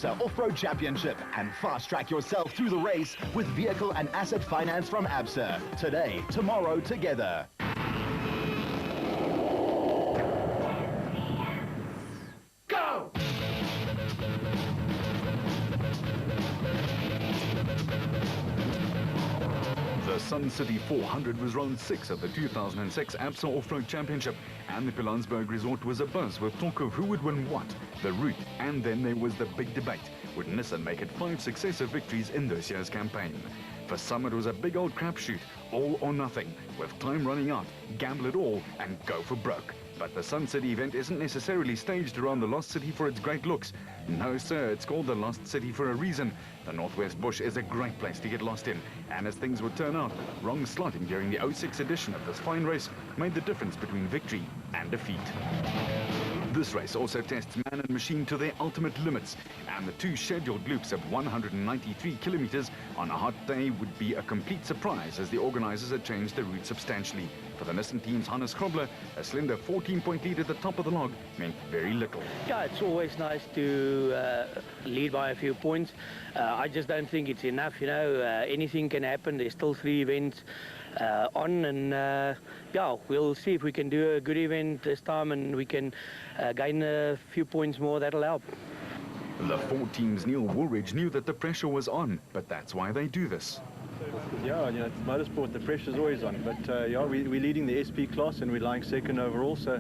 Off-Road Championship and fast-track yourself through the race with vehicle and asset finance from ABSA. Today, tomorrow, together. Go! The Sun City 400 was round 6 of the 2006 ABSA Off-Road Championship, and the Pilanesberg Resort was abuzz with talk of who would win what, the route, and then there was the big debate. Would Nissan make it 5 successive victories in this year's campaign? For some it was a big old crapshoot, all or nothing, with time running out, gamble it all and go for broke. But the Sun City event isn't necessarily staged around the Lost City for its great looks. No sir, it's called the Lost City for a reason. The Northwest Bush is a great place to get lost in, and as things would turn out, wrong slotting during the 06 edition of this fine race made the difference between victory and defeat. This race also tests man and machine to their ultimate limits, and the 2 scheduled loops of 193 kilometers on a hot day would be a complete surprise, as the organizers had changed the route substantially. For the Nissan team's Hannes Krobler, a slender 14-point lead at the top of the log meant very little. Yeah, it's always nice to lead by a few points. I just don't think it's enough, you know. Anything can happen. There's still 3 events on, and yeah, we'll see if we can do a good event this time and we can gain a few points more. That'll help. The 4 teams' Neil Woolridge knew that the pressure was on, but that's why they do this. Yeah, you know, it's motorsport, the pressure's always on, but yeah, we're leading the SP class and we're lying second overall, so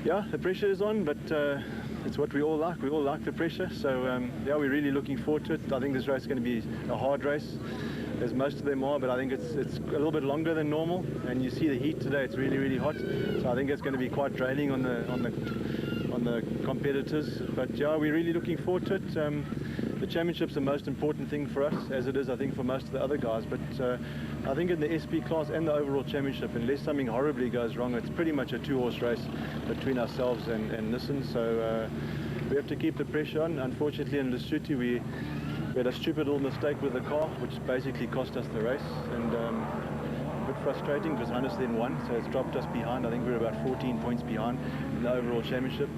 yeah, the pressure is on, but it's what we all like. We all like the pressure, so yeah, we're really looking forward to it. I think this race is going to be a hard race, as most of them are, but I think it's a little bit longer than normal, and you see the heat today, it's really, really hot, so I think it's going to be quite draining on the competitors, but yeah, we're really looking forward to it. The championship's the most important thing for us, as it is, I think, for most of the other guys. But I think in the SP class and the overall championship, unless something horribly goes wrong, it's pretty much a 2-horse race between ourselves and Nissan. So we have to keep the pressure on. Unfortunately, in Lesotho, we had a stupid little mistake with the car, which basically cost us the race. And a bit frustrating because Hannes then won, so it's dropped us behind. I think we're about 14 points behind in the overall championship.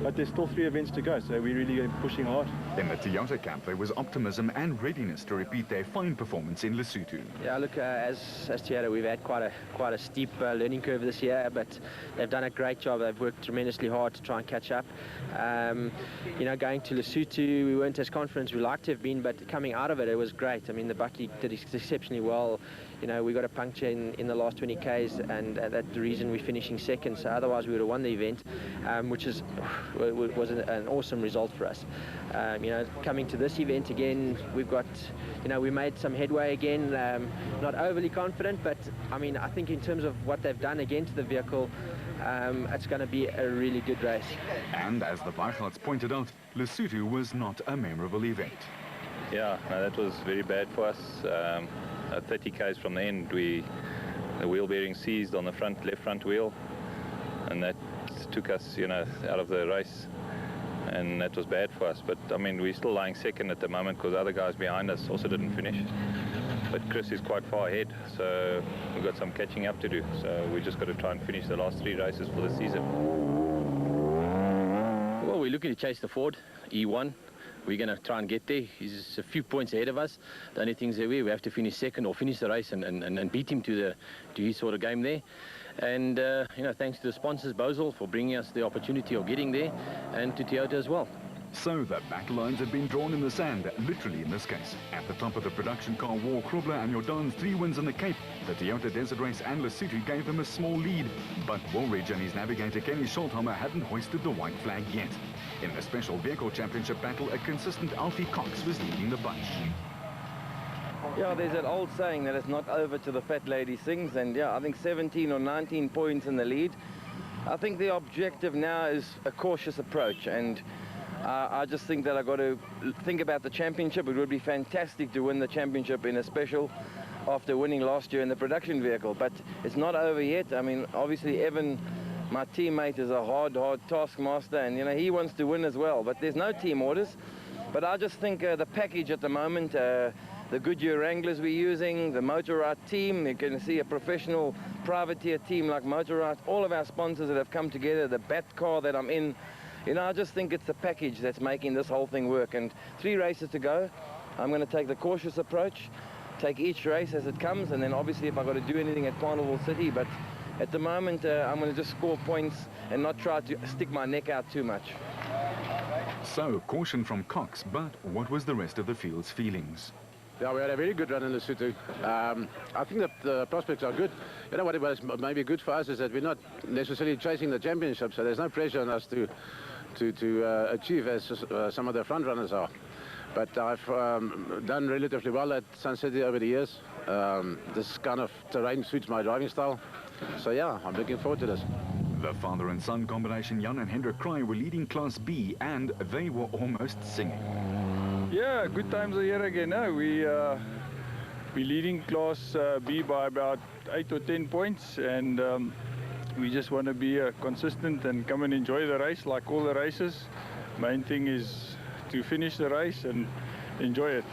But there's still 3 events to go, so we're really pushing hard. In the Toyota camp, there was optimism and readiness to repeat their fine performance in Lesotho. Yeah, look, as Toyota, we've had quite a steep learning curve this year, but they've done a great job. They've worked tremendously hard to try and catch up. You know, going to Lesotho, we weren't as confident as we liked to have been, but coming out of it, it was great. I mean, the Bucky did exceptionally well. You know, we got a puncture in the last 20 Ks, and that's the reason we're finishing second. So otherwise, we would have won the event, which was an awesome result for us. You know, coming to this event again, we've got, you know, we made some headway again. Not overly confident, but I mean, I think in terms of what they've done again to the vehicle, it's going to be a really good race. And as the Weichhards pointed out, Lesotho was not a memorable event. Yeah, no, that was very bad for us. 30 Ks from the end, the wheel bearing seized on the left front wheel, and that took us, you know, out of the race, and that was bad for us. But I mean, we're still lying second at the moment because other guys behind us also didn't finish. But Chris is quite far ahead, so we've got some catching up to do. So we just got to try and finish the last 3 races for the season. Well, we're looking to chase the Ford E1. We're going to try and get there. He's a few points ahead of us. The only thing is that we have to finish second or finish the race and beat him to his sort of game there. And, you know, thanks to the sponsors, Bosel, for bringing us the opportunity of getting there, and to Toyota as well. So the back lines have been drawn in the sand, literally in this case. At the top of the production car war, Krobler and Jordaan's 3 wins in the Cape. The Toyota Desert Race and Lesotho gave them a small lead, but Woolridge and his navigator Kenny Schulthammer hadn't hoisted the white flag yet. In the Special Vehicle Championship battle, a consistent Alfie Cox was leading the bunch. Yeah, there's that old saying that it's not over till the fat lady sings, and yeah, I think 17 or 19 points in the lead. I think the objective now is a cautious approach, and I just think that I've got to think about the championship. It would be fantastic to win the championship in a special after winning last year in the production vehicle, but it's not over yet. I mean, obviously Evan, my teammate, is a hard taskmaster, and you know, he wants to win as well, but there's no team orders. But I just think the package at the moment, the Goodyear Wranglers we're using, the Motorrad team, you can see a professional privateer team like Motorrad, all of our sponsors that have come together, the Bat car that I'm in, You know, I just think it's the package that's making this whole thing work. And 3 races to go. I'm going to take the cautious approach, take each race as it comes, and then obviously if I've got to do anything at Carnival City. But at the moment, I'm going to just score points and not try to stick my neck out too much. So, caution from Cox, but what was the rest of the field's feelings? Yeah, we had a very good run in Lesotho. I think that the prospects are good. You know what was maybe good for us is that we're not necessarily chasing the championship, so there's no pressure on us to achieve as some of the front runners are. But I've done relatively well at Sun City over the years. This kind of terrain suits my driving style. So yeah, I'm looking forward to this. The father and son combination, Jan and Hendrik Kraai, were leading Class B, and they were almost singing. Yeah, good times are here again. We're leading Class B by about 8 or 10 points, and we just want to be consistent and come and enjoy the race like all the races. Main thing is to finish the race and enjoy it.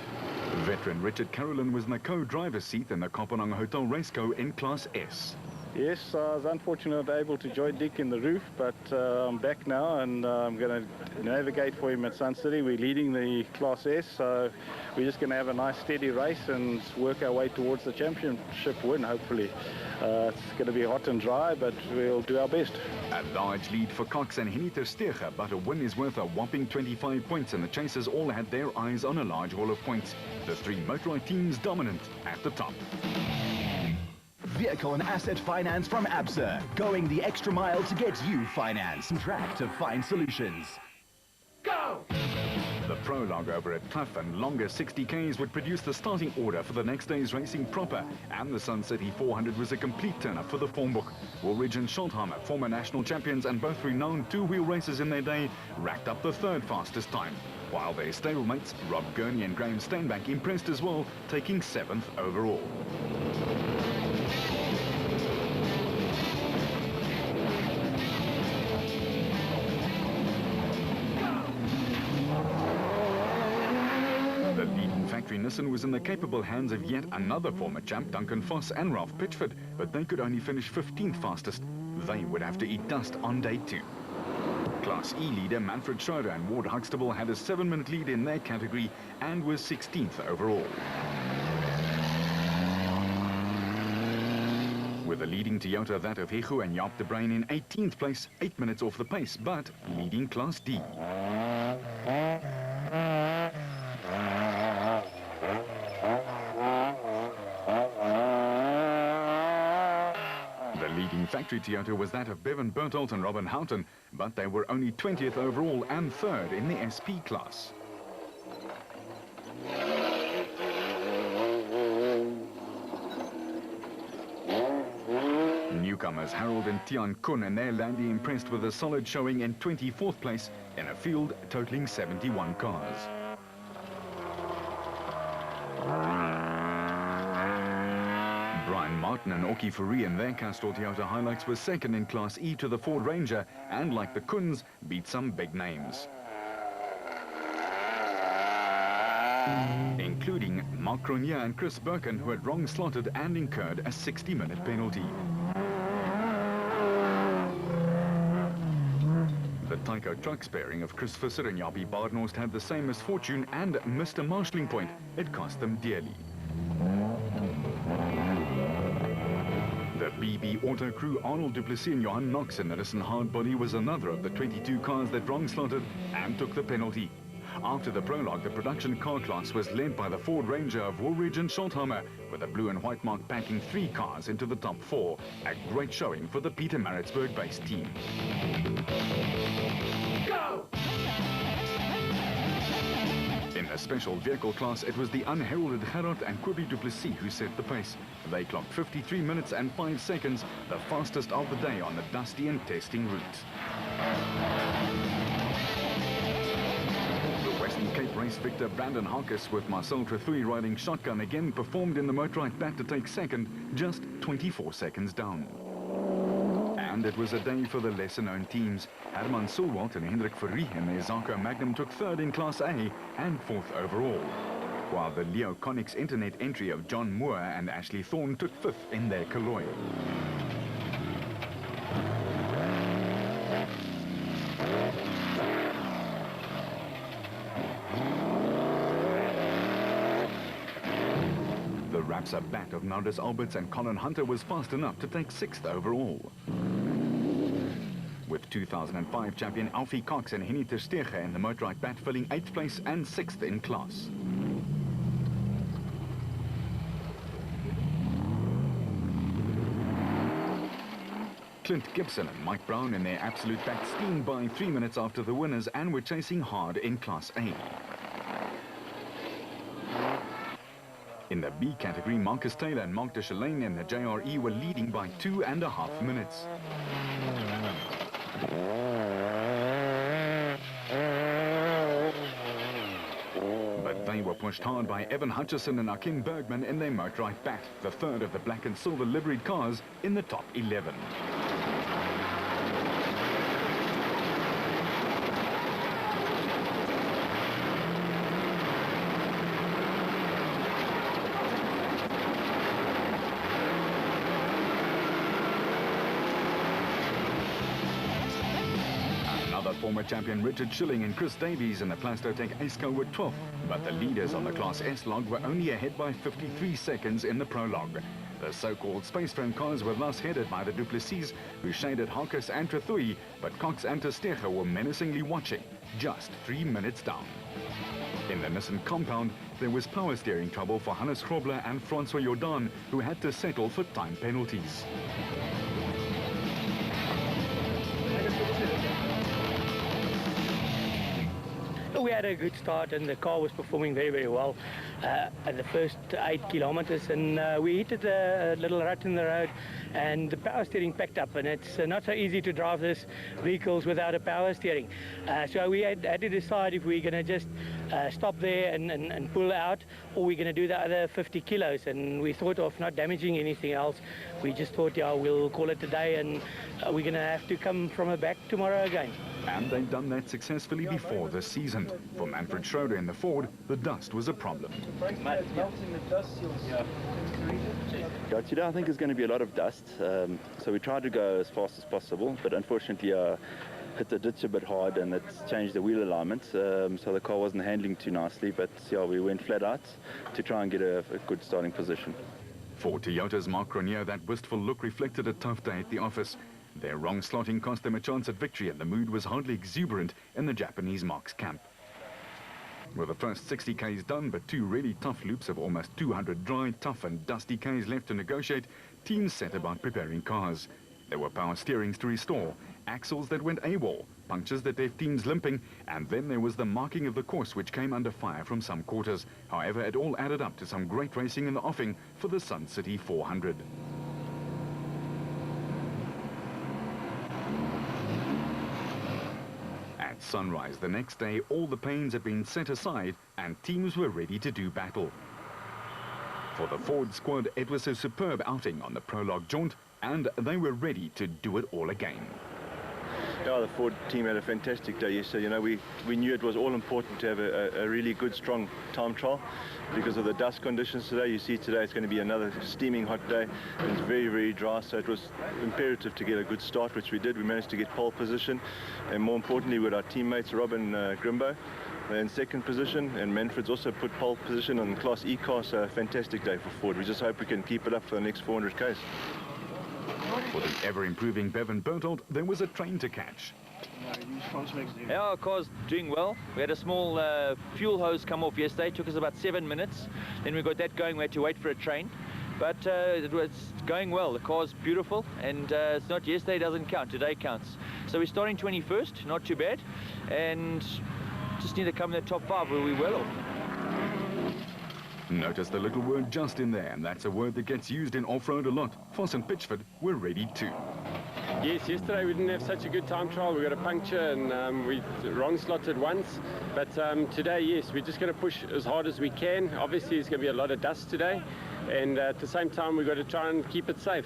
Veteran Richard Carolyn was in the co-driver's seat in the Kopanang Hotel Raceco in Class S. Yes, I was unfortunately not able to join Dick in the roof, but I'm back now and I'm going to navigate for him at Sun City. We're leading the Class S, so we're just going to have a nice steady race and work our way towards the championship win, hopefully. It's going to be hot and dry, but we'll do our best. A large lead for Cox and Henny ter Steege, but a win is worth a whopping 25 points, and the chasers all had their eyes on a large haul of points. The 3 Motorrad teams dominant at the top. Vehicle and asset finance from ABSA, going the extra mile to get you finance. Track to find solutions. Go! The prologue over at Clough and longer 60Ks would produce the starting order for the next day's racing proper, and the Sun City 400 was a complete turn-up for the form book. Woolridge and Schultheimer, former national champions and both renowned two-wheel racers in their day, racked up the 3rd fastest time, while their stablemates Rob Gurney and Graham Steinbach impressed as well, taking 7th overall. Nissan was in the capable hands of yet another former champ, Duncan Foss and Ralph Pitchford, but they could only finish 15th fastest. They would have to eat dust on day 2. Class E leader Manfred Schroeder and Ward Huxtable had a 7-minute lead in their category and was 16th overall. With the leading Toyota, that of Hego and Jaap de Bruin in 18th place, 8 minutes off the pace, but leading Class D. Factory Toyota was that of Bevan Berthold and Robin Houghton, but they were only 20th overall and 3rd in the SP class. Newcomers Harold and Tian Kun and their Landy impressed with a solid showing in 24th place in a field totaling 71 cars. Martin and Oki Fourie and their Castrol Toyota Hilux was 2nd in Class E to the Ford Ranger, and like the Kuns, beat some big names, including Mark Cronje and Chris Birkin, who had wrong slotted and incurred a 60-minute penalty. The Tyco trucks pairing of Chris Visser and Jaapie Badenhorst had the same misfortune and missed a marshalling point. It cost them dearly. The BB Auto crew, Arnold Du Plessis and Johan Knox in the Nissan Hardbody, was another of the 22 cars that wrong slotted and took the penalty. After the prologue, the production car class was led by the Ford Ranger of Woolridge and Schultheimer, with the blue and white mark packing 3 cars into the top 4. A great showing for the Peter Maritzburg-based team. Go! In the special vehicle class, it was the unheralded Gerard and Kobie Du Plessis who set the pace. They clocked 53 minutes and 5 seconds, the fastest of the day on the dusty and testing route. The Western Cape race victor Brandon Harkis, with Marcel Trethouille riding shotgun, again performed in the motorite back to take 2nd, just 24 seconds down. And it was a day for the lesser-known teams. Herman Sulwalt and Hendrik Fourie in their Zarko Magnum took 3rd in Class A and 4th overall, while the Leo Conix Internet entry of John Moore and Ashley Thorne took 5th in their Caloi. ABSA bat of Nardus Alberts and Colin Hunter was fast enough to take 6th overall. With 2005 champion Alfie Cox and Henny ter Steege in the motorite bat filling 8th place and 6th in class. Clint Gibson and Mike Brown in their absolute bat steamed by 3 minutes after the winners and were chasing hard in Class A. In the B category, Marcus Taylor and Mark de Chalane in the JRE were leading by 2.5 minutes. But they were pushed hard by Evan Hutchison and Akim Bergman in their motorite bat, the third of the black and silver liveried cars in the top 11. Former champion Richard Schilling and Chris Davies in the Plastotec Ace-Co were 12th, but the leaders on the Class S log were only ahead by 53 seconds in the prologue. The so-called space frame cars were thus headed by the Duplessis, who shaded Harkus and Trethui, but Cox and ter Steege were menacingly watching, just 3 minutes down. In the Nissan compound, there was power steering trouble for Hannes Grobler and Francois Jordan, who had to settle for time penalties. We had a good start and the car was performing very, very well at the first 8 kilometers, and we hit a little rut in the road and the power steering packed up, and it's not so easy to drive this vehicles without a power steering. So we had to decide if we're going to just stop there and pull out, or we're going to do the other 50 kilos, and we thought of not damaging anything else. We just thought, yeah, we'll call it a day, and we're going to have to come from the back tomorrow again. And they've done that successfully before this season. For Manfred Schroeder in the Ford, the dust was a problem. Yeah, today I think there's going to be a lot of dust, so we tried to go as fast as possible, but unfortunately hit the ditch a bit hard and it's changed the wheel alignment, so the car wasn't handling too nicely, but yeah, we went flat out to try and get a good starting position. For Toyota's Mark Grenier, that wistful look reflected a tough day at the office. Their wrong slotting cost them a chance at victory, and the mood was hardly exuberant in the Japanese Mark's camp. With the first 60 Ks done, but 2 really tough loops of almost 200 dry, tough and dusty Ks left to negotiate, teams set about preparing cars. There were power steerings to restore, axles that went AWOL, punctures that left teams limping, and then there was the marking of the course, which came under fire from some quarters. However, it all added up to some great racing in the offing for the Sun City 400. At sunrise the next day, all the pains had been set aside and teams were ready to do battle. For the Ford squad, it was a superb outing on the prologue jaunt, and they were ready to do it all again. Yeah, the Ford team had a fantastic day yesterday. You know, we knew it was all important to have a really good, strong time trial because of the dust conditions today. You see today it's going to be another steaming hot day. It's very, very dry, so it was imperative to get a good start, which we did. We managed to get pole position, and more importantly with our teammates Robin Grimbo in second position, and Manfred's also put pole position on Class E car, so a fantastic day for Ford. We just hope we can keep it up for the next 400 Ks. For the ever-improving Bevan Bertolt, there was a train to catch. Yeah, our car's doing well. We had a small fuel hose come off yesterday. It took us about 7 minutes. Then we got that going. We had to wait for a train. But it was going well. The car's beautiful, and it's not yesterday doesn't count. Today counts. So we're starting 21st, not too bad. And just need to come in the top 5 where we're well off. Notice the little word just in there, and that's a word that gets used in off-road a lot. Foss and Pitchford were ready too. Yes, yesterday we didn't have such a good time trial. We got a puncture and we wrong slotted once. But today, yes, we're just going to push as hard as we can. Obviously, there's going to be a lot of dust today. And at the same time, we've got to try and keep it safe.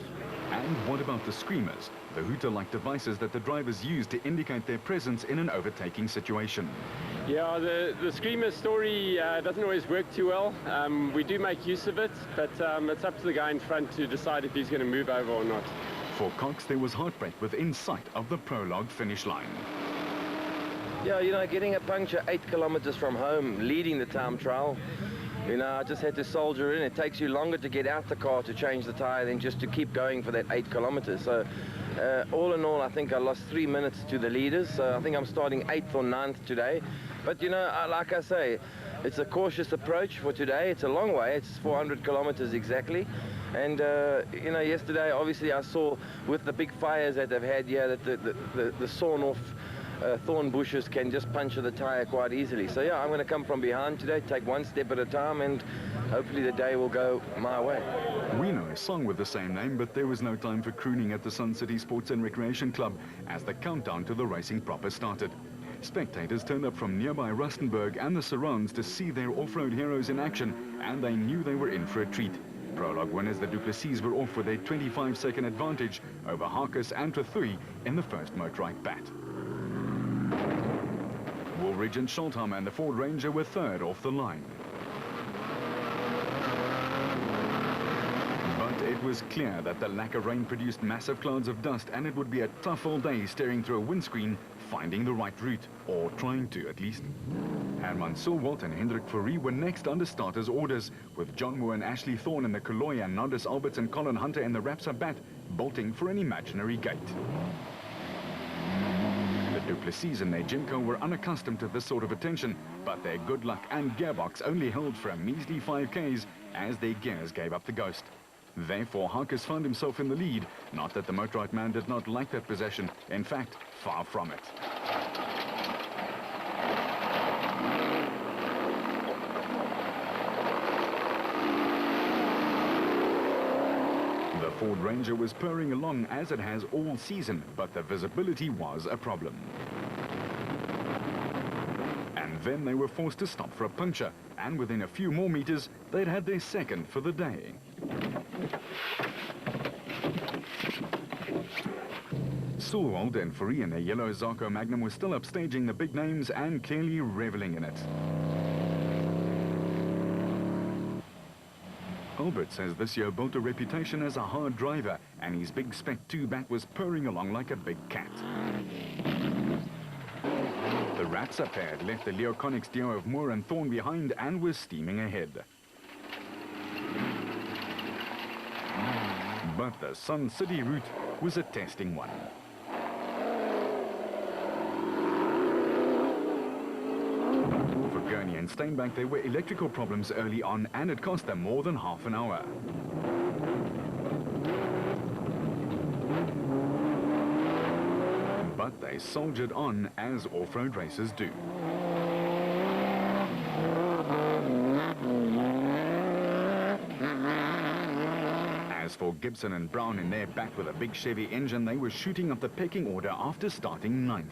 And what about the screamers? The hooter-like devices that the drivers use to indicate their presence in an overtaking situation. Yeah, the screamer story doesn't always work too well. We do make use of it, but it's up to the guy in front to decide if he's going to move over or not. For Cox, there was heartbreak within sight of the prologue finish line. Yeah, you know, getting a puncture 8 kilometers from home, leading the time trial, You know, I just had to soldier in. It takes you longer to get out the car to change the tyre than just to keep going for that 8 kilometers. So all in all, I think I lost 3 minutes to the leaders. So I think I'm starting 8th or 9th today. But, you know, like I say, it's a cautious approach for today. It's a long way. It's 400 kilometers exactly. And, you know, yesterday, obviously, I saw with the big fires that they've had here that the sawn-off thorn bushes can just puncture the tyre quite easily. So, yeah, I'm going to come from behind today, take one step at a time, and hopefully the day will go my way. We know a song with the same name, but there was no time for crooning at the Sun City Sports and Recreation Club as the countdown to the racing proper started. Spectators turned up from nearby Rustenburg and the surrounds to see their off-road heroes in action, and they knew they were in for a treat. Prologue winners, the Du Plessis, were off with a 25-second advantage over Harkus and Trethuri in the first motorized bat. Woolridge and Scholtheimer and the Ford Ranger were third off the line. But it was clear that the lack of rain produced massive clouds of dust, and it would be a tough all day steering through a windscreen, finding the right route, or trying to at least. Herman Silwalt and Hendrik Fourie were next under starters' orders, with John Moore and Ashley Thorne in the Kaloy and Nandis Alberts and Colin Hunter in the Rapsa bat, bolting for an imaginary gate. Du Plessis and their Jimco were unaccustomed to this sort of attention, but their good luck and gearbox only held for a measly 5Ks as their gears gave up the ghost. Therefore, Harkus found himself in the lead. Not that the motorite man did not like that possession. In fact, far from it. The Ford Ranger was purring along as it has all season, but the visibility was a problem. And then they were forced to stop for a puncture, and within a few more meters, they'd had their second for the day. Silwald and Fourie in their yellow Zarko Magnum were still upstaging the big names and clearly reveling in it. Albert says this year built a reputation as a hard driver, and his big Spec 2 bat was purring along like a big cat. The Rapsa pair had left the Leoconics duo of Moore and Thorne behind and was steaming ahead. But the Sun City route was a testing one. For Gurney and Steinbach, there were electrical problems early on, and it cost them more than half an hour. But they soldiered on as off-road racers do. As for Gibson and Brown in their back with a big Chevy engine, they were shooting up the pecking order after starting 9th.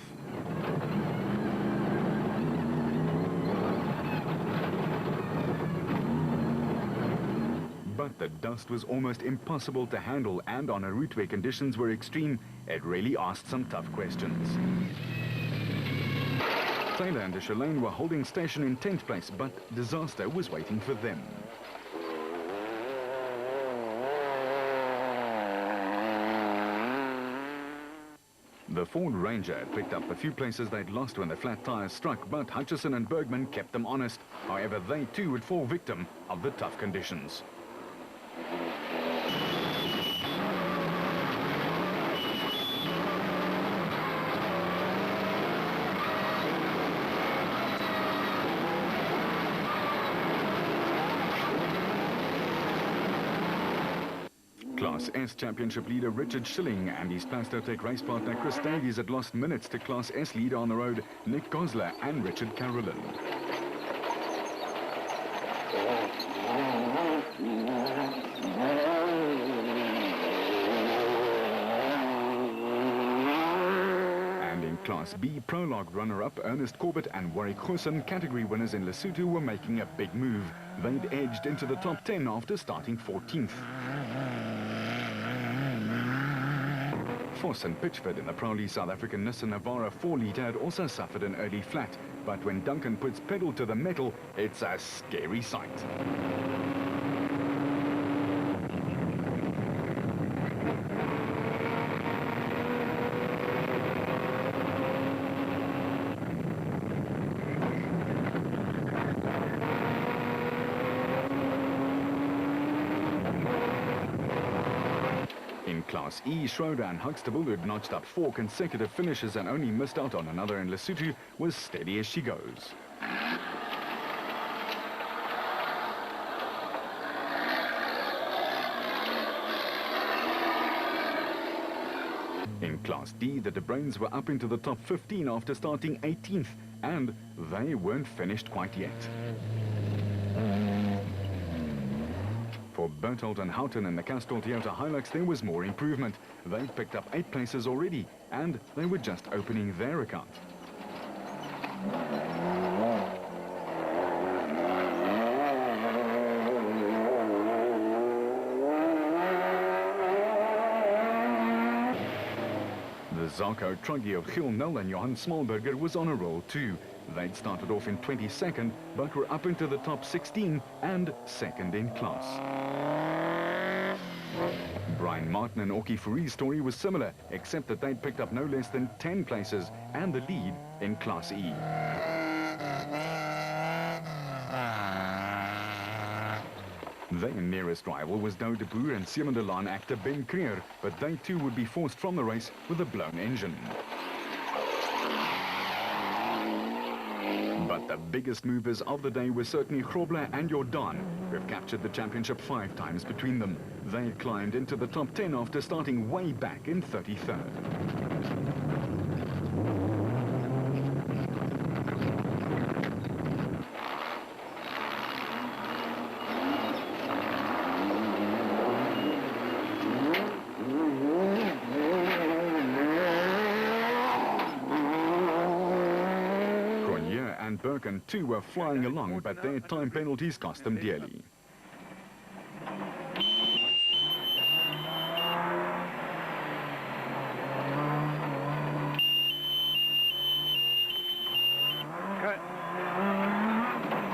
But the dust was almost impossible to handle, and on a route where conditions were extreme, it really asked some tough questions. Taylor and Deschalane were holding station in 10th place, but disaster was waiting for them. The Ford Ranger had picked up the few places they'd lost when the flat tires struck, but Hutchison and Bergman kept them honest. However, they too would fall victim of the tough conditions. Class S Championship leader Richard Schilling and his Plastotech race partner Chris Davies had lost minutes to Class S leader on the road Nick Gosler and Richard Carolyn. And in Class B, Prologue runner-up Ernest Corbett and Warwick Goosen, category winners in Lesotho, were making a big move. They'd edged into the top 10 after starting 14th. Foss and Pitchford in the proudly South African Nissan Navara 4-litre had also suffered an early flat, but when Duncan puts pedal to the metal, it's a scary sight. In Class E, Schroeder and Huxtable, who'd notched up 4 consecutive finishes and only missed out on another in Lesotho, was steady as she goes. In Class D, the De Bruins were up into the top 15 after starting 18th, and they weren't finished quite yet. For Berthold and Houghton in the Castrol Toyota Hilux, there was more improvement. They'd picked up 8 places already, and they were just opening their account. The Zarco Truggy of Gil Nel and Johan Smallberger was on a roll too. They'd started off in 22nd, but were up into the top 16 and second in class. Brian Martin and Aukie Foury's story was similar, except that they'd picked up no less than 10 places and the lead in Class E. Their nearest rival was Douwe de Boer and Siemendelaan actor Ben Creer, but they too would be forced from the race with a blown engine. But the biggest movers of the day were certainly Grobler and Jordan, who have captured the championship 5 times between them. They climbed into the top 10 after starting way back in 33rd. Birken too were flying along, but their time penalties cost them dearly.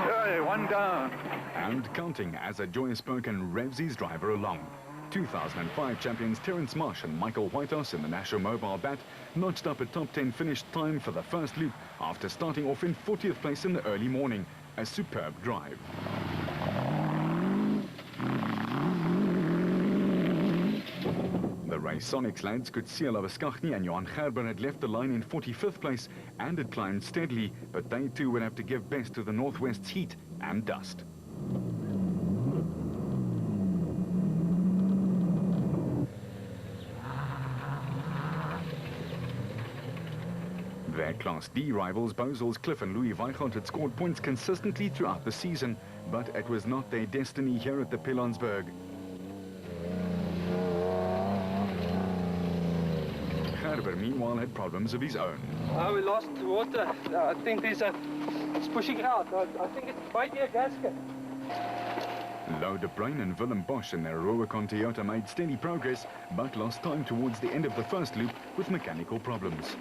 Okay, 1 down. And counting as a Joyous Birken revs his driver along. 2005 champions Terence Marsh and Michael Whitehouse in the National Mobile Bat notched up a top 10 finish time for the first loop after starting off in 40th place in the early morning. A superb drive. The Race Sonics lads could see Labeskaghni and Johan Gerber had left the line in 45th place and had climbed steadily, but they too would have to give best to the Northwest's heat and dust. Their Class D rivals, Bosel's Cliff and Louis Weichelt, had scored points consistently throughout the season, but it was not their destiny here at the Pilanesberg. Gerber, meanwhile, had problems of his own. We lost water. I think it's pushing out. I think it's biting a gasket. Louw de Bruin and Willem Bosch in their Rubicon Toyota made steady progress, but lost time towards the end of the first loop with mechanical problems.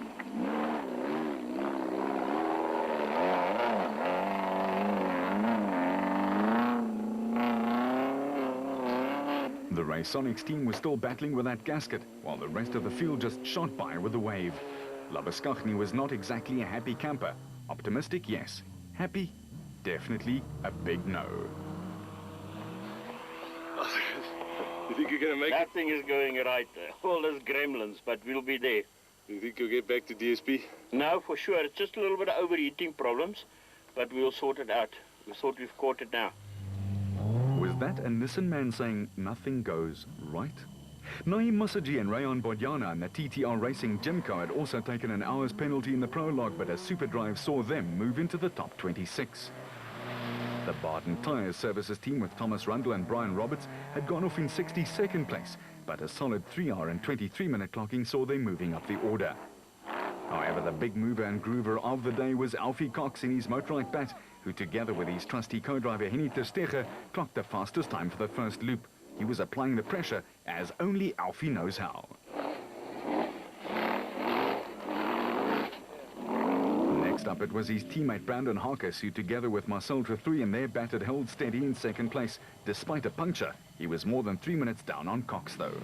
The Race Sonics team was still battling with that gasket, while the rest of the field just shot by with the wave. Labeskaghni was not exactly a happy camper. Optimistic, yes. Happy? Definitely a big no. You think you're going to make it? Nothing is going right there. All those gremlins, but we'll be there. You think you'll get back to DSP? No, for sure. It's just a little bit of overheating problems, but we'll sort it out. We thought we've caught it now. Was that a Nissan man saying nothing goes right? Naeem Musaji and Rayon Bodjana and the TTR Racing Jimco had also taken an hour's penalty in the prologue, but a super drive saw them move into the top 26. The Barton Tyres Services team with Thomas Rundle and Brian Roberts had gone off in 62nd place, but a solid 3-hour and 23-minute clocking saw them moving up the order. However, the big mover and groover of the day was Alfie Cox in his Motorrad Bat, who together with his trusty co-driver Henny ter Steege clocked the fastest time for the first loop. He was applying the pressure as only Alfie knows how. Next up, it was his teammate Brandon Harkes, who together with Marcel Trethouille in their bat had held steady in second place. Despite a puncture, he was more than 3 minutes down on Cox though.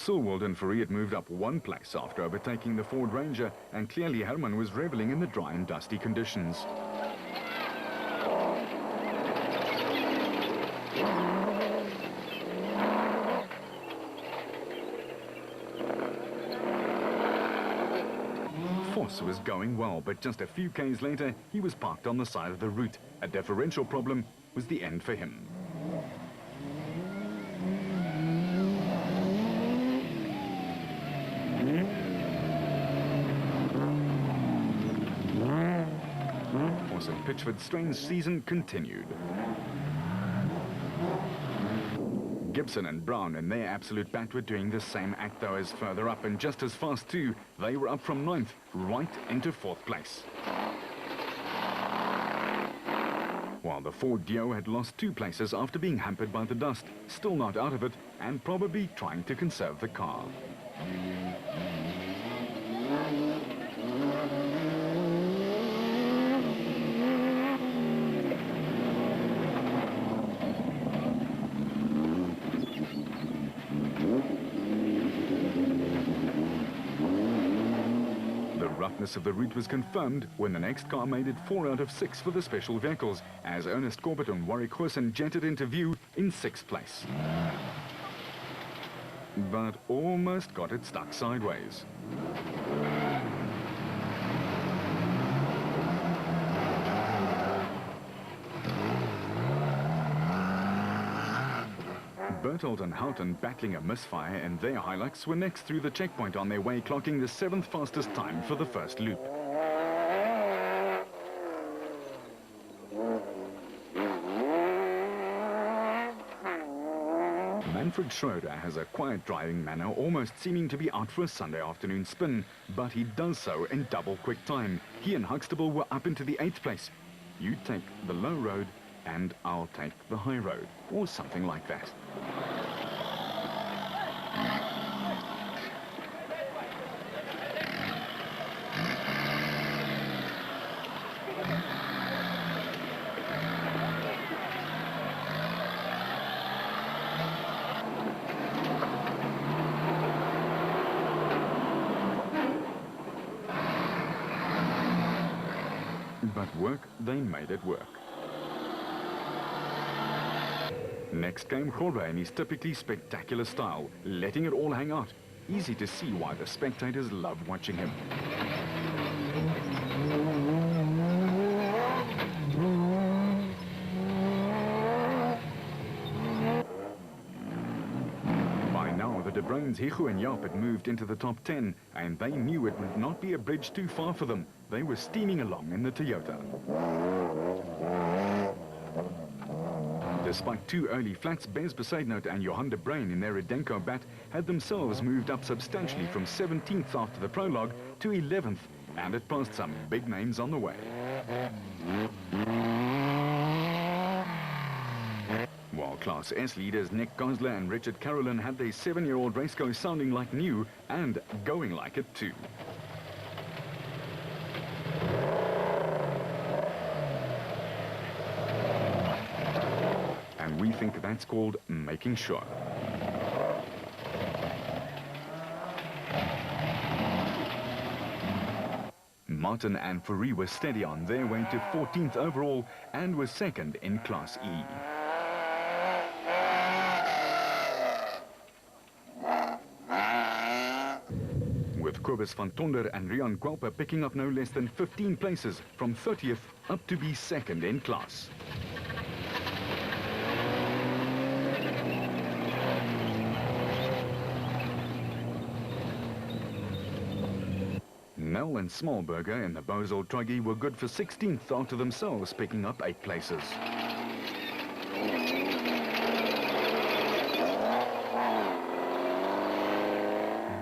Silwold and Fourie moved up one place after overtaking the Ford Ranger, and clearly Herman was reveling in the dry and dusty conditions. Voss was going well, but just a few k's later, he was parked on the side of the route. A differential problem was the end for him. Voss and Pitchford's strange season continued. Gibson and Brown in their absolute bat were doing the same act though as further up, and just as fast too. They were up from 9th right into 4th place. While the Ford Dio had lost 2 places after being hampered by the dust, still not out of it and probably trying to conserve the car. Of the route was confirmed when the next car made it 4 out of 6 for the special vehicles, as Ernest Corbett and Warwick Goosen jetted into view in 6th place. But almost got it stuck sideways. Berthold and Houghton battling a misfire, and their Hilux were next through the checkpoint on their way, clocking the 7th fastest time for the first loop. Manfred Schroeder has a quiet driving manner, almost seeming to be out for a Sunday afternoon spin, but he does so in double quick time. He and Huxtable were up into the 8th place. You take the low road and I'll take the high road, or something like that. But work, they made it work. Next came Grobbe in his typically spectacular style, letting it all hang out. Easy to see why the spectators love watching him. By now, the De Bruins, Hichu and Jaap had moved into the top 10, and they knew it would not be a bridge too far for them. They were steaming along in the Toyota. Despite 2 early flats, Bez Besaidnout and Johan de Bruin in their Redenko bat had themselves moved up substantially from 17th after the prologue to 11th, and it passed some big names on the way. While Class S leaders Nick Gosler and Richard Carolyn had their 7-year-old raceco sounding like new and going like it too. And we think that's called making sure. Martin and Fourie were steady on their way to 14th overall and were second in Class E. With Kobus van Tonder and Rian Guelpa picking up no less than 15 places from 30th up to be second in class. Nell and Smallberger in the Bozel Truggy were good for 16th after themselves picking up 8 places.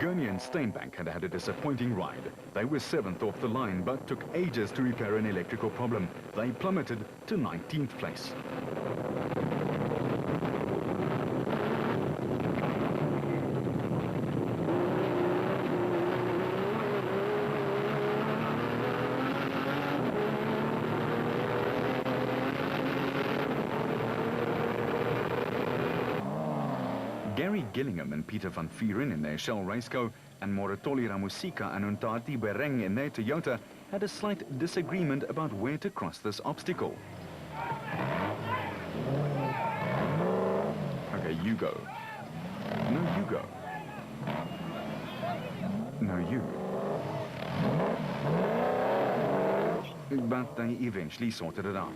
Gurney and Steinbank had had a disappointing ride. They were 7th off the line but took ages to repair an electrical problem. They plummeted to 19th place. Gary Gillingham and Peter van Vuren in their Shell Raceco and Moratoli Ramusika and Untati Bereng in their Toyota had a slight disagreement about where to cross this obstacle. Okay, you go. No, you go. No, you. But they eventually sorted it out.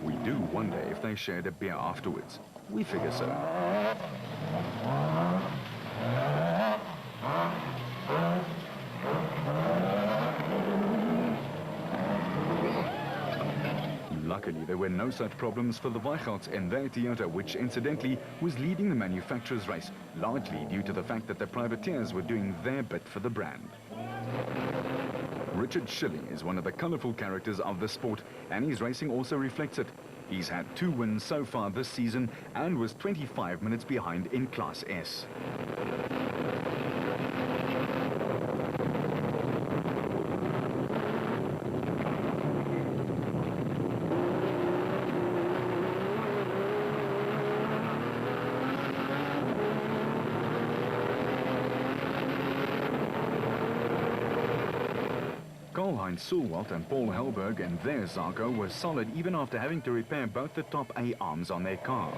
We do wonder if they shared a beer afterwards. We figure so. Luckily, there were no such problems for the Weichholz in their Toyota, which incidentally was leading the manufacturer's race, largely due to the fact that the privateers were doing their bit for the brand. Richard Schilling is one of the colourful characters of the sport, and his racing also reflects it. He's had 2 wins so far this season and was 25 minutes behind in Class S. Karl-Heinz Sulwalt and Paul Helberg and their Zarco were solid even after having to repair both the top A arms on their car.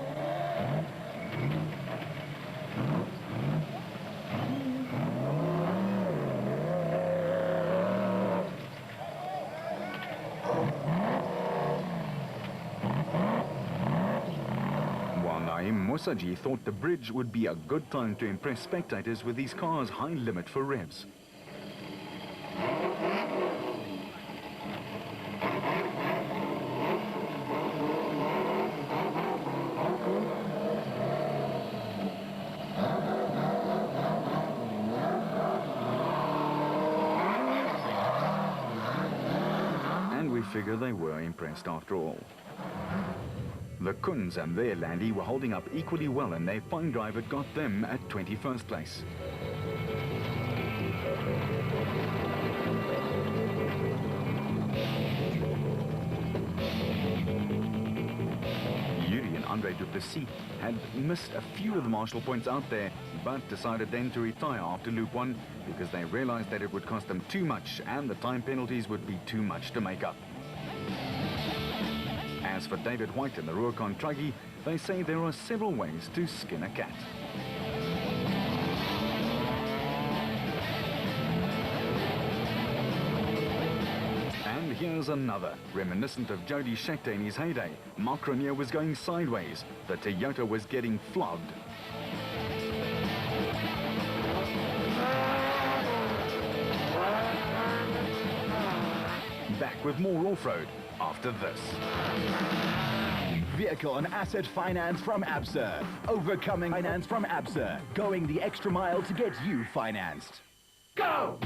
While Naim Mosaji thought the bridge would be a good time to impress spectators with his car's high limit for revs. Figure they were impressed after all. The Kunz and their Landy were holding up equally well, and their fine drive had got them at 21st place. Yuri and Andre Duplessis had missed a few of the Marshall points out there, but decided then to retire after Loop 1 because they realized that it would cost them too much and the time penalties would be too much to make up. As for David White and the Rurikon Truggy, they say there are several ways to skin a cat. And here's another, reminiscent of Jody Scheckter in his heyday. Mark Renier was going sideways. The Toyota was getting flogged. Back with more off-road after this. Vehicle and asset finance from ABSA. Overcoming finance from ABSA. Going the extra mile to get you financed. Go!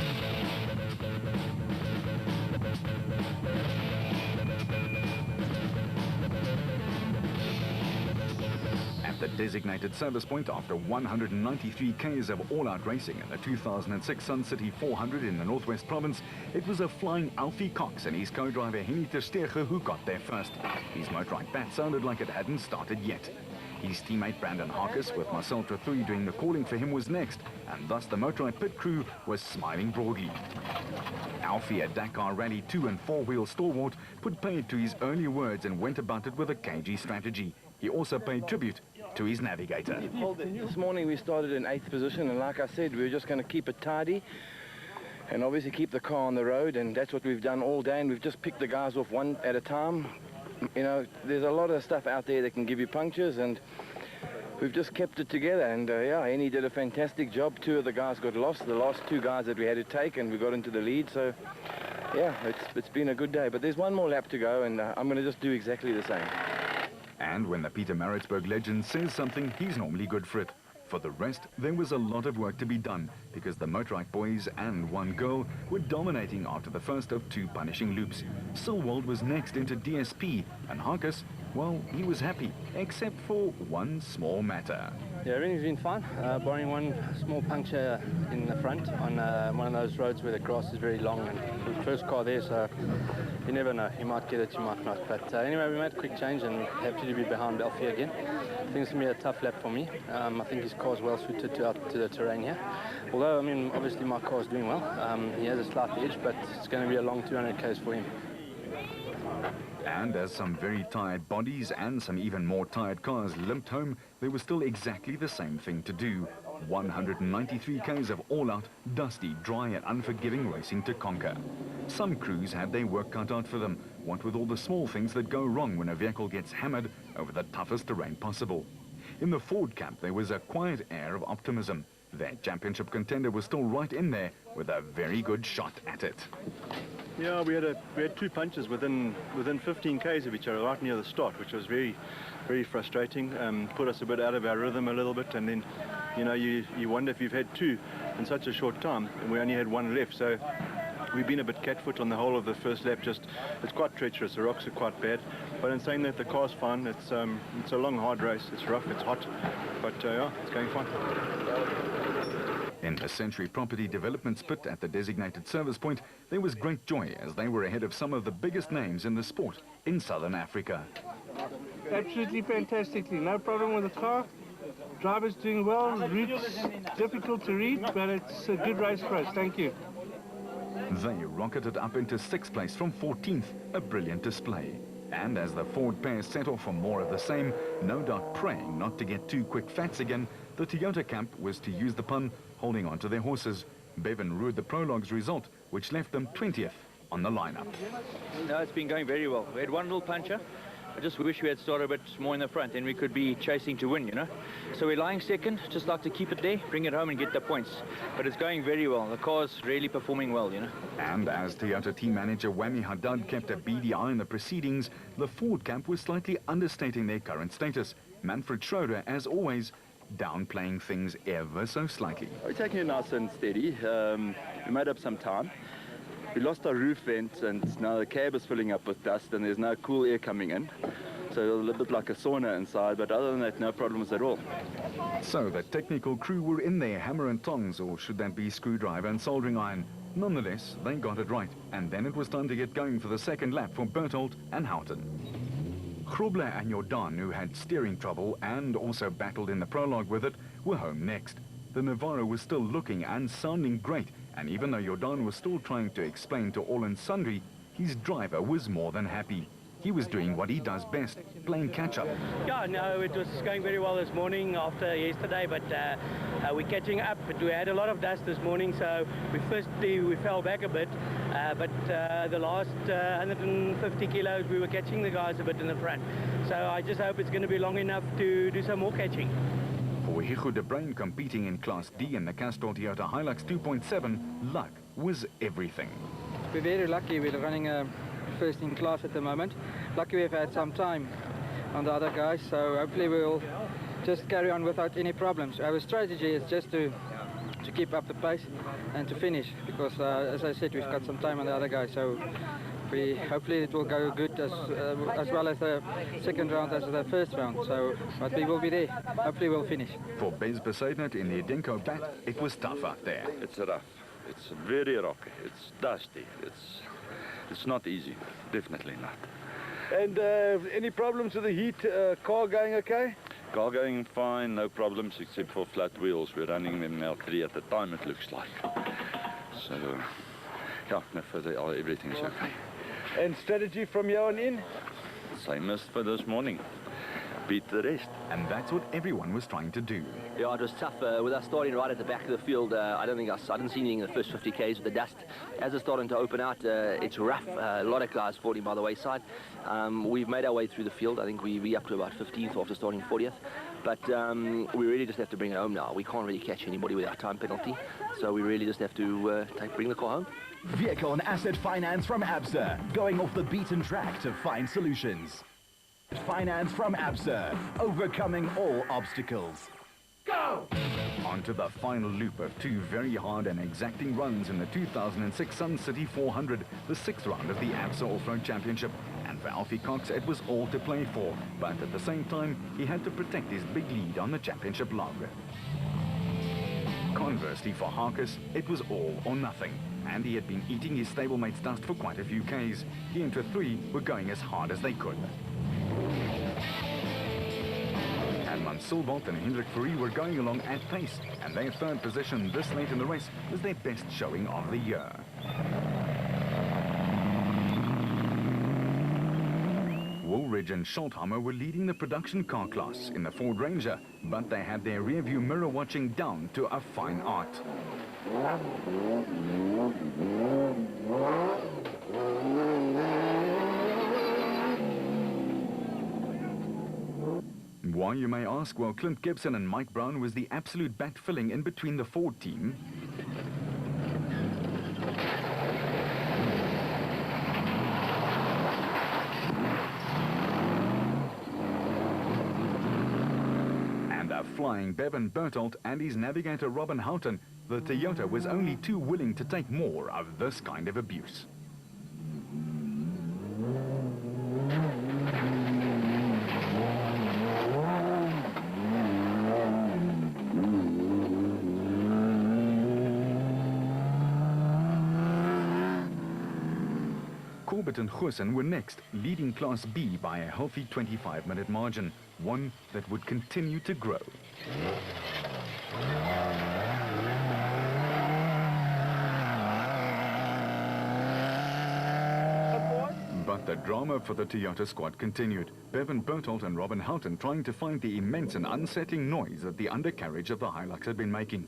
At the designated service point after 193 Ks of all-out racing in the 2006 Sun City 400 in the Northwest Province, it was a flying Alfie Cox and his co-driver Henny ter Steege who got there first. His motorbike bat sounded like it hadn't started yet. His teammate Brandon Harkis with Marcel Trothuy doing the calling for him was next, and thus the motorbike pit crew was smiling broadly. Alfie, a Dakar Rally 2 and 4-wheel stalwart, put paid to his early words and went about it with a cagey strategy. He also paid tribute to his navigator. This morning we started in 8th position, and like I said, we were just going to keep it tidy and obviously keep the car on the road, and that's what we've done all day, and we've just picked the guys off one at a time. You know, there's a lot of stuff out there that can give you punctures, and we've just kept it together, and yeah, Henny did a fantastic job. 2 of the guys got lost, the last 2 guys that we had to take, and we got into the lead, so yeah, it's been a good day. But there's one more lap to go, and I'm going to just do exactly the same. And when the Peter Maritzburg legend says something, he's normally good for it. For the rest, there was a lot of work to be done, because the motorbike boys and one girl were dominating after the first of 2 punishing loops. Silwald was next into DSP, and Harkis Well, he was happy, except for one small matter. Yeah, everything's been fine, barring one small puncture in the front on one of those roads where the grass is very long, and it was the first car there, so you never know, you might get it, you might not. But anyway, we made a quick change and happy to be behind Alfie again. I think it's going to be a tough lap for me. I think his car's well suited to the terrain here. Although, I mean, obviously my car's doing well. He has a slight edge, but it's going to be a long 200 k's for him. And as some very tired bodies and some even more tired cars limped home, there was still exactly the same thing to do. 193 k's of all-out, dusty, dry and unforgiving racing to conquer. Some crews had their work cut out for them, what with all the small things that go wrong when a vehicle gets hammered over the toughest terrain possible. In the Ford camp, there was a quiet air of optimism. Their championship contender was still right in there with a very good shot at it. Yeah, we had two punches within 15 k's of each other right near the start, which was very frustrating. Put us a bit out of our rhythm a little bit, and then you wonder if you've had two in such a short time, and we only had one left. So we've been a bit catfoot on the whole of the first lap. It's quite treacherous. The rocks are quite bad. But in saying that, the car's fine. It's a long, hard race. It's rough. It's hot. But yeah, it's going fine. In the Century Property Development pit at the designated service point, there was great joy as they were ahead of some of the biggest names in the sport in Southern Africa. Absolutely fantastically. No problem with the car. Driver's doing well. Route's difficult to read, but it's a good race for us. Thank you. They rocketed up into 6th place from 14th, a brilliant display. And as the Ford pair set off for more of the same, no doubt praying not to get too quick fats again, the Toyota camp was, to use the pun, holding on to their horses. Bevan ruled the prologue's result, which left them 20th on the lineup. No, it's been going very well. We had one little puncher. I just wish we had started a bit more in the front, then we could be chasing to win, So we're lying second, just like to keep it there, bring it home and get the points. But it's going very well. The car's really performing well, And as Toyota team manager Wami Haddad kept a beady eye on the proceedings, the Ford camp was slightly understating their current status. Manfred Schroeder, as always, downplaying things ever so slightly. We're taking it nice and steady. We made up some time. We lost our roof vent, and now the cab is filling up with dust and there's no cool air coming in. So a little bit like a sauna inside, but other than that, no problems at all. So the technical crew were in there, hammer and tongs, or should that be screwdriver and soldering iron? Nonetheless, they got it right, and then it was time to get going for the second lap for Berthold and Houghton. Grobler and Jordan, who had steering trouble and also battled in the prologue with it, were home next. The Navarro was still looking and sounding great, and even though Jordan was still trying to explain to all and sundry, his driver was more than happy. He was doing what he does best, playing catch-up. Yeah, no, it was going very well this morning after yesterday, but we're catching up. But we had a lot of dust this morning, so we fell back a bit, but the last 150 kilos we were catching the guys a bit in the front. So I just hope it's going to be long enough to do some more catching. For Hugo de Bruin competing in Class D in the Castrol Toyota Hilux 2.7, luck was everything. We're very lucky. We're running first in class at the moment. Lucky we've had some time on the other guys, so hopefully we'll just carry on without any problems. Our strategy is just to keep up the pace and to finish, because as I said, we've got some time on the other guys, so hopefully it will go good as well as the second round as the first round. But we will be there. Hopefully we'll finish. For Bez Besaidnot in the Adenko bat, it was tough out there. It's rough. It's very rocky. It's dusty. It's not easy. Definitely not. And any problems with the heat? Car going okay? Car going fine. No problems except for flat wheels. We're running them now 3 at a time, it looks like. So, yeah, no further, everything's okay. And strategy from here on in? Same as for this morning. Beat the rest. And that's what everyone was trying to do. Yeah, it was tough. With us starting right at the back of the field, I didn't see anything in the first 50 k's with the dust. As it's starting to open out, it's rough. A lot of cars falling by the wayside. We've made our way through the field. I think we up to about 15th after starting 40th. But we really just have to bring it home now. We can't really catch anybody with our time penalty. So we really just have to bring the car home. Vehicle and asset finance from ABSA, going off the beaten track to find solutions. Finance from ABSA, overcoming all obstacles. Go! On to the final loop of 2 very hard and exacting runs in the 2006 Sun City 400, the 6th round of the ABSA Off-Road Championship. And and for Alfie Cox it was all to play for, but at the same time he had to protect his big lead on the championship log. Conversely for Harkus, it was all or nothing, and he had been eating his stablemate's dust for quite a few Ks. He and Three were going as hard as they could. Herman Silbolt and Hendrik Fourie were going along at pace, and their third position this late in the race was their best showing of the year. Woolridge and Schultheimer were leading the production car class in the Ford Ranger, but they had their rearview mirror watching down to a fine art. Why, you may ask? Well, Clint Gibson and Mike Brown was the absolute bat filling in between the Ford team. And a flying Bevan Bertolt and his navigator Robin Houghton. The Toyota was only too willing to take more of this kind of abuse. Corbett and Goosen were next, leading Class B by a healthy 25-minute margin, one that would continue to grow. But the drama for the Toyota squad continued. Bevan Bertolt and Robin Houghton trying to find the immense and unsettling noise that the undercarriage of the Hilux had been making.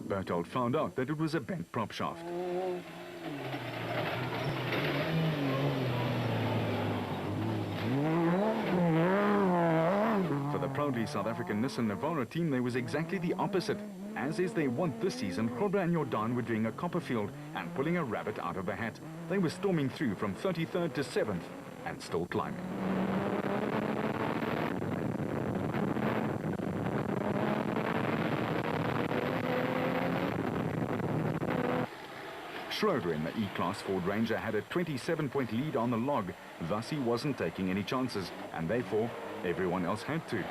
Bertolt found out that it was a bent prop shaft. For the proudly South African Nissan Navara team, there was exactly the opposite. As is their want this season, Grobler and Jordan were doing a Copperfield and pulling a rabbit out of the hat. They were storming through from 33rd to 7th and still climbing. Schroeder in the E-Class Ford Ranger had a 27-point lead on the log, thus he wasn't taking any chances, and therefore everyone else had to.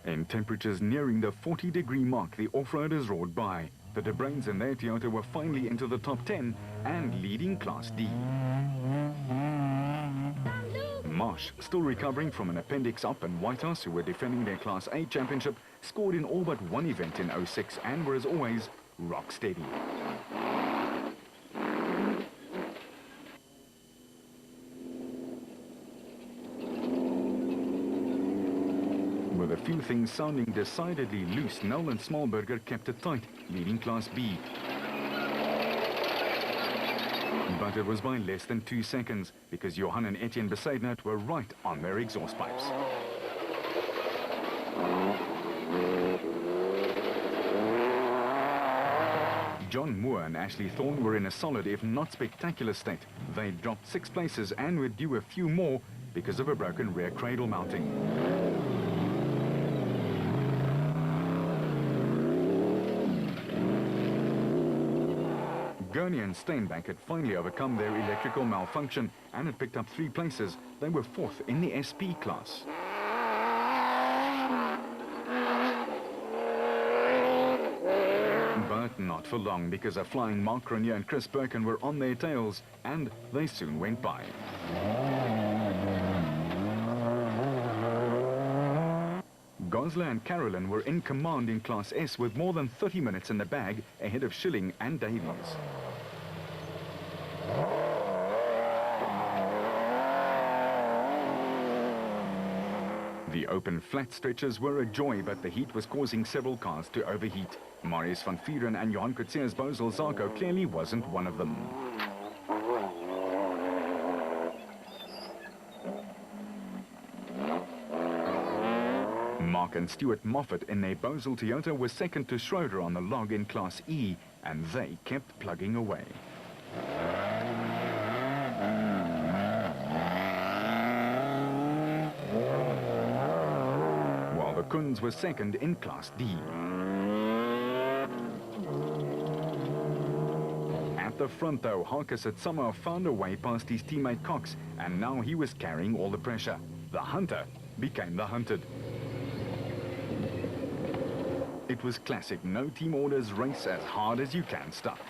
In temperatures nearing the 40-degree mark, the off-roaders roared by. The De Bruins and their Toyota were finally into the top 10 and leading Class D. Marsh, still recovering from an appendix up, and Whitehouse, who were defending their Class A championship, scored in all but one event in 06 and were, as always, rock steady. With a few things sounding decidedly loose, Nolan Smallberger kept it tight, leading Class B. But it was by less than 2 seconds, because Johan and Etienne Besaidnert were right on their exhaust pipes. John Moore and Ashley Thorne were in a solid, if not spectacular state. They dropped 6 places and were due a few more because of a broken rear cradle mounting. Gurney and Steinbach had finally overcome their electrical malfunction and had picked up 3 places. They were 4th in the SP class. But not for long, because a flying Mark Grenier and Chris Birkin were on their tails, and they soon went by. Gosler and Carolyn were in command in Class S with more than 30 minutes in the bag ahead of Schilling and Davies. The open flat stretches were a joy, but the heat was causing several cars to overheat. Marius van Vieren and Johan Coetzee Bozel Zarco clearly wasn't one of them. Mark and Stuart Moffat in their Bozel Toyota were second to Schroeder on the log in Class E, and they kept plugging away. While the Koens were second in Class D. the front though, Harkus had somehow found a way past his teammate Cox, and now he was carrying all the pressure. The hunter became the hunted. It was classic, no team orders, race as hard as you can stuff.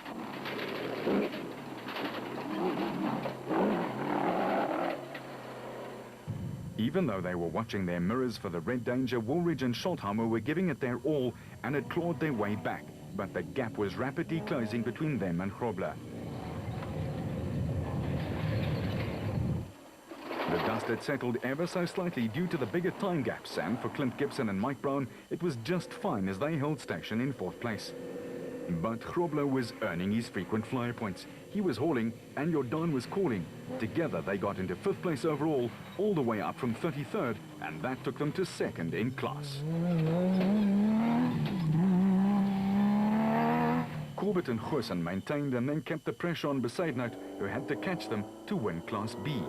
Even though they were watching their mirrors for the red danger, Woolridge and Schultheimer were giving it their all and had clawed their way back, but the gap was rapidly closing between them and Grobler. The dust had settled ever so slightly due to the bigger time gaps, and for Clint Gibson and Mike Brown, it was just fine as they held station in 4th place. But Grobler was earning his frequent flyer points. He was hauling, and Jordan was calling. Together, they got into 5th place overall, all the way up from 33rd, and that took them to 2nd in class. Corbett and Goosen maintained and then kept the pressure on Besaidnout, who had to catch them to win Class B.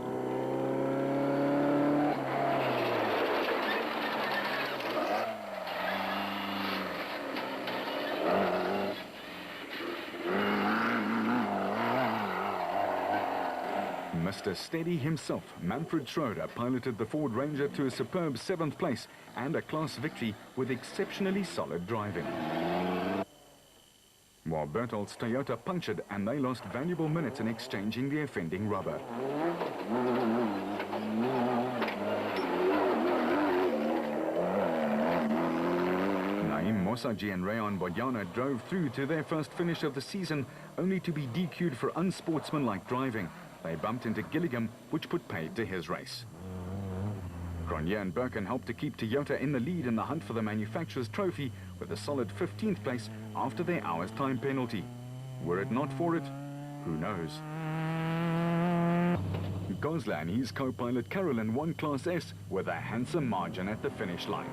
Mr. Steady himself, Manfred Schroeder, piloted the Ford Ranger to a superb 7th place and a class victory with exceptionally solid driving. While Berthold's Toyota punctured and they lost valuable minutes in exchanging the offending rubber. Naim Mosaji and Rayon Bodyana drove through to their first finish of the season, only to be DQ'd for unsportsmanlike driving. They bumped into Gilligan, which put paid to his race. Grenier and Birkin helped to keep Toyota in the lead in the hunt for the manufacturer's trophy with a solid 15th place after their hour's time penalty. Were it not for it, who knows? Gosler and his co-pilot Carolyn won Class S with a handsome margin at the finish line.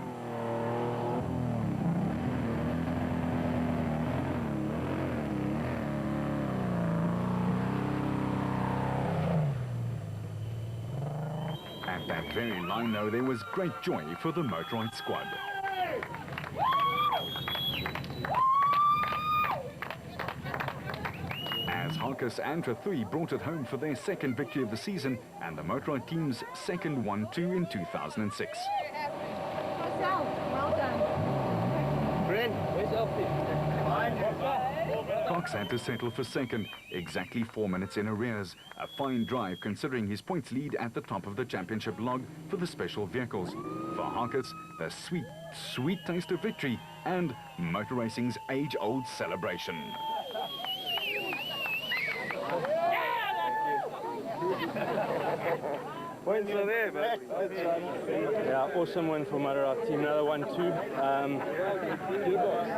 At that very line, though, there was great joy for the Motorrad squad. As Harkus and Trathui brought it home for their 2nd victory of the season and the Motorrad team's 2nd 1-2 in 2006. Well done. Brent, where's Elfie? Cox had to settle for 2nd, exactly 4 minutes in arrears. A fine drive considering his points lead at the top of the championship log for the special vehicles. For Harkus, the sweet, sweet taste of victory and motor racing's age-old celebration. Points are there, but yeah, awesome win for Motorrad team, another 1-2.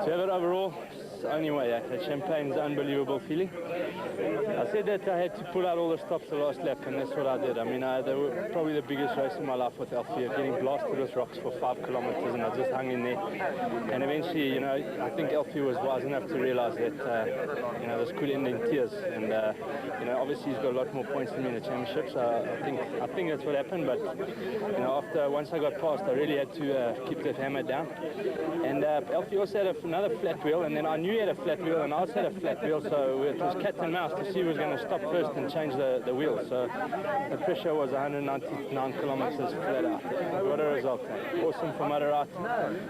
To have it overall, it's the only way. Champagne's unbelievable feeling. I said that I had to pull out all the stops the last lap, and that's what I did. I mean, they were probably the biggest race in my life with Alfie, getting blasted with rocks for 5 kilometers, and I just hung in there. And eventually, you know, I think Alfie was wise enough to realize that, you know, this could end in tears. And, you know, obviously he's got a lot more points than me in the championship, so I think that's what happened. But, you know, once I got past, I really had to keep the hammer down. And Alfie also had another flat wheel, and then I knew he had a flat wheel, and I also had a flat wheel, so it was cat and mouse to see who was going to stop first and change the wheel. So the pressure was 199 kilometers flat out. What a result. Awesome for Motorrad.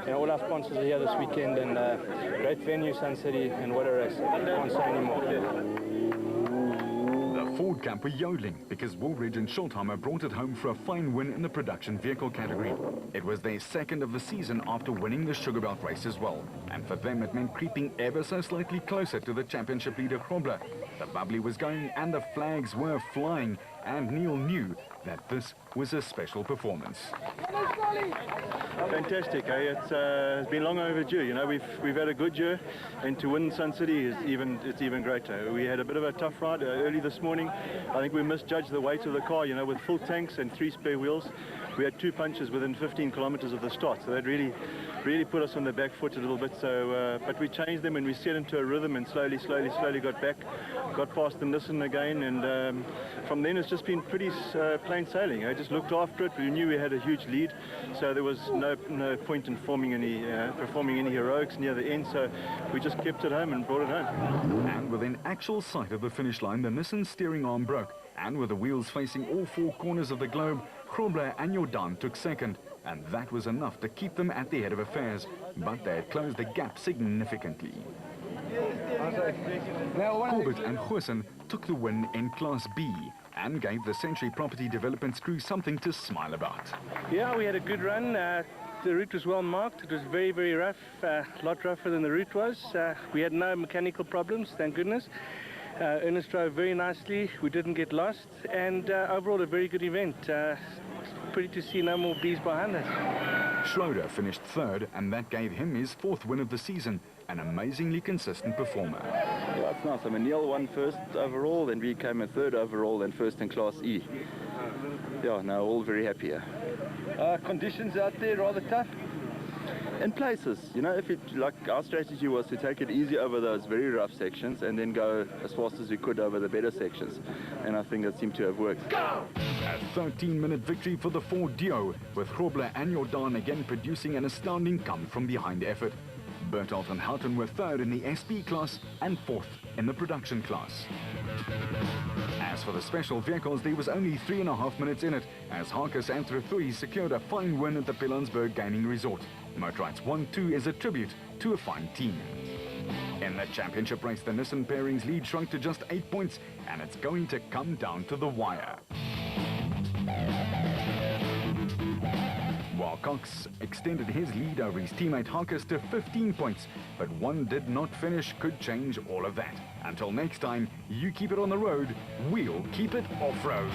You know, all our sponsors are here this weekend, and great venue, Sun City, and what a race. Can't say anymore. The Ford camp were yodeling because Woolridge and Schultheimer brought it home for a fine win in the production vehicle category. It was their 2nd of the season after winning the Sugarbelt race as well. And for them, it meant creeping ever so slightly closer to the championship leader Grobler. The bubbly was going and the flags were flying, and Neil knew that this was a special performance. Fantastic, eh? It's been long overdue. You know, we've had a good year, and to win Sun City is even greater. We had a bit of a tough ride early this morning. I think we misjudged the weight of the car. You know, with full tanks and 3 spare wheels, we had 2 punches within 15 kilometers of the start. So that really put us on the back foot a little bit. So, but we changed them and we set into a rhythm and slowly got back, got past the Nissan again, and from then it's just been pretty plain sailing. I just looked after it. We knew we had a huge lead, so there was no point in performing any heroics near the end, so we just kept it home and brought it home. And within actual sight of the finish line, the Nissan steering arm broke, and with the wheels facing all four corners of the globe, Grobler and Jordan took second, and that was enough to keep them at the head of affairs, but they had closed the gap significantly. Corbett and Goosen took the win in Class B and gave the Century Property Development crew something to smile about. Yeah, we had a good run. The route was well marked. It was very, very rough, a lot rougher than the route was. We had no mechanical problems, thank goodness. Ernest drove very nicely. We didn't get lost, and overall a very good event. Pretty to see no more bees behind us. Schroeder finished third, and that gave him his fourth win of the season, an amazingly consistent performer. Yeah, it's nice. I mean, Neil won first overall, then we came in third overall, then first in Class E. Yeah, no, all very happy here. Conditions out there rather tough? In places, you know, like our strategy was to take it easy over those very rough sections and then go as fast as we could over the better sections. And I think that seemed to have worked. A 13-minute victory for the Ford Dio, with Grobler and Jordan again producing an astounding come-from-behind effort. Bertoldt and Houghton were third in the SP class and fourth in the production class. As for the special vehicles, there was only 3.5 minutes in it, as Harkus and Thruthui secured a fine win at the Pilanesberg Gaming Resort. Motorites 1-2 is a tribute to a fine team. In the championship race, the Nissan pairings lead shrunk to just 8 points, and it's going to come down to the wire. While Cox extended his lead over his teammate Harkus to 15 points, but one did not finish could change all of that. Until next time, you keep it on the road, we'll keep it off-road.